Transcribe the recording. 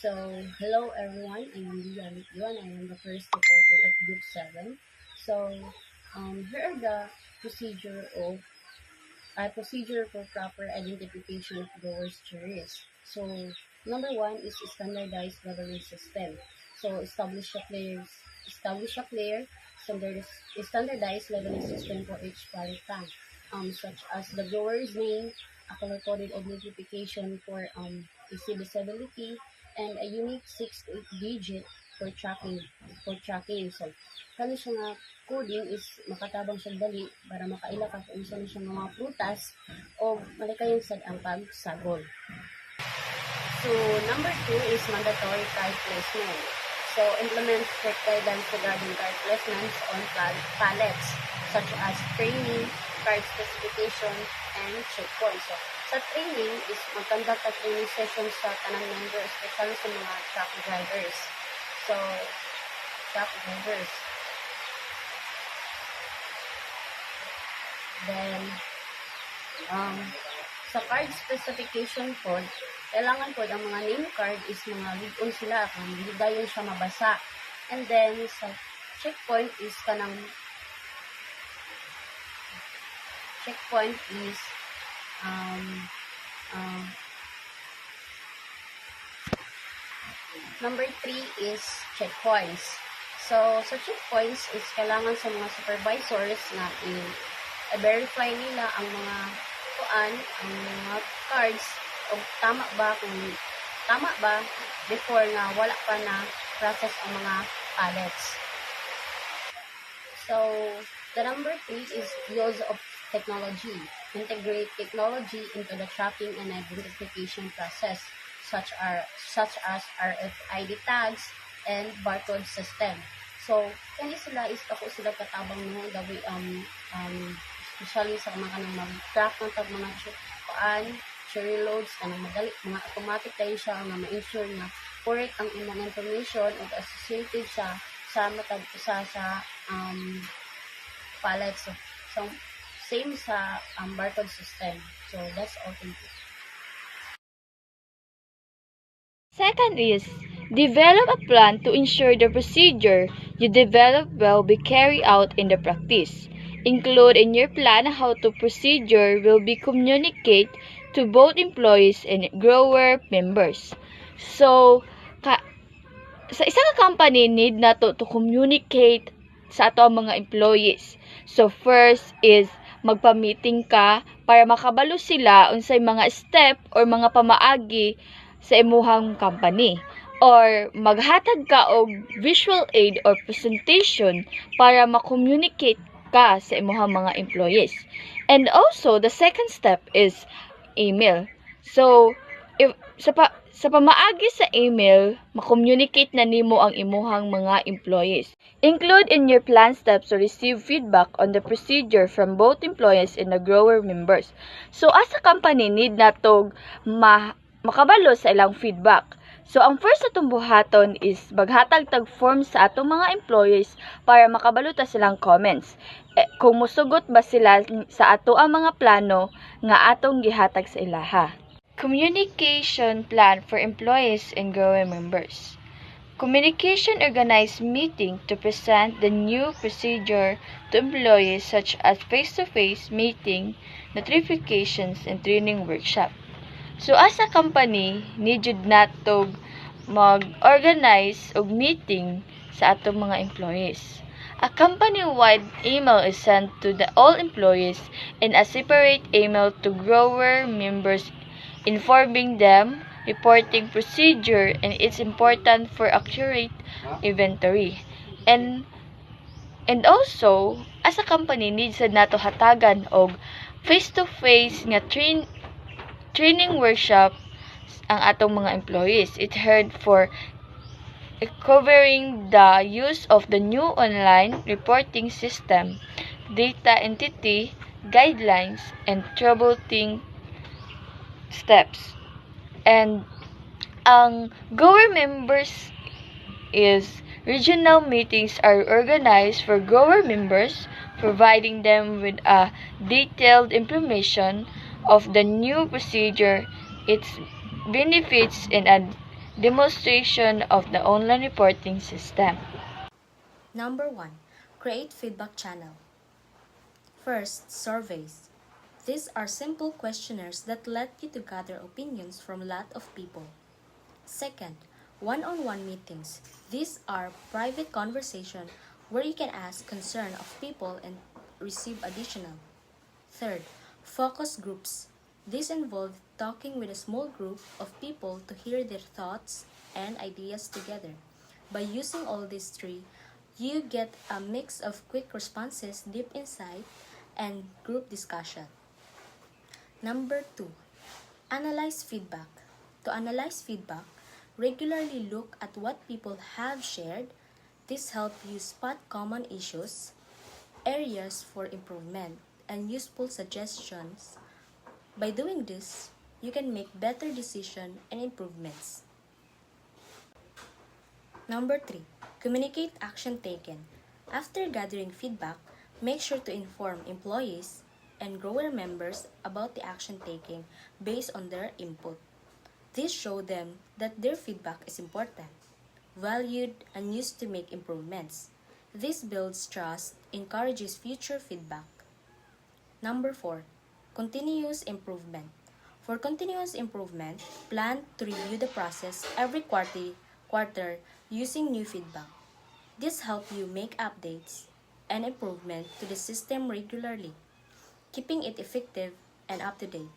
Hello everyone, I am Lian Yuan. I am the first reporter of Group 7. Here are the procedure for proper identification of growers to risk. Number one is standardized leveling system. Establish a clear standardized leveling system for each plant tank, such as the grower's name, a color-coded identification for easy visibility, and a unique 6 to 8 digit for tracking. So, kano siya nga coding is makatabang siya dali para makaila ka kung isa na siya mga prutas o malikayon sad ang pagsagol. So, number 2 is mandatory card placement. So, implement strict guidelines regarding card placements on pallets, such as training, card specification, and checkpoints. So, sa training is mag-conduct a training session sa tanang member, especially sa mga truck drivers. Then, sa card specification po, kailangan po ang mga name card is mga lead-on sila, kung ligayon siya mabasa. And then, sa checkpoint is number 3 is checkpoints. So, sa checkpoints is kailangan sa mga supervisors na i-verify nila ang mga cards o tama ba before na wala pa na process ang mga pallets. So, the number 3 is use of technology. Integrate technology into the tracking and identification process, such as RFID tags and barcode system. So, kani sila is ako sila katabang no gawi especially sa mga mag-track ng mga cherry loads kanang madali mga automatic tayo siya nga ma-ensure na correct ang imong information o associated sa pallets. So same sa barcode system. So that's all. Thank you. Second is, develop a plan to ensure the procedure you develop will be carried out in the practice. Include in your plan how the procedure will be communicated to both employees and grower members. So, sa isang company need na to communicate sa ato mga employees. So, first is magpa-meeting ka para makabalo sila unsay mga step or mga pamaagi sa imuhang company. Or maghatag ka og visual aid or presentation para ma-communicate ka sa imuhang mga employees. And also, the second step is email. So, if sa pamaagi sa email, ma-communicate na nimo ang imuhang mga employees. Include in your plan steps to receive feedback on the procedure from both employees and the grower members. So, as a company, need na to makabalo sa ilang feedback. So, ang first atong buhaton is maghatag-tag forms sa atong mga employees para makabaluta silang comments. Kung musugot ba sila sa ato ang mga plano nga atong gihatag sa ilaha. Communication plan for employees and grower members. Communication organized meeting to present the new procedure to employees such as face-to-face meeting, notifications, and training workshop. So, as a company, need jud nato mag-organize og meeting sa atong mga employees. A company-wide email is sent to all employees and a separate email to grower members informing them, reporting procedure, and it's important for accurate inventory. And also, as a company, needs nato hatagan og face-to-face nga training workshop ang atong mga employees. It heard for covering the use of the new online reporting system, data entity, guidelines, and troubleshooting steps. And ang grower members is regional meetings are organized for grower members, providing them with a detailed information of the new procedure, its benefits, and Demonstration of the online reporting system. Number 1. Create feedback channel. First, surveys. These are simple questionnaires that let you to gather opinions from a lot of people. Second, one-on-one meetings. These are private conversation where you can ask concern of people and receive additional. Third, focus groups. These involve talking with a small group of people to hear their thoughts and ideas together. By using all these three, you get a mix of quick responses, deep insight, and group discussion. Number 2, analyze feedback. To analyze feedback, regularly look at what people have shared. This helps you spot common issues, areas for improvement, and useful suggestions. By doing this, you can make better decisions and improvements. Number 3, communicate action taken. After gathering feedback, make sure to inform employees and grower members about the action taken based on their input. This shows them that their feedback is important, valued, and used to make improvements. This builds trust, encourages future feedback. Number 4, continuous improvement. For continuous improvement, plan to review the process every quarter using new feedback. This helps you make updates and improvement to the system regularly, keeping it effective and up to date.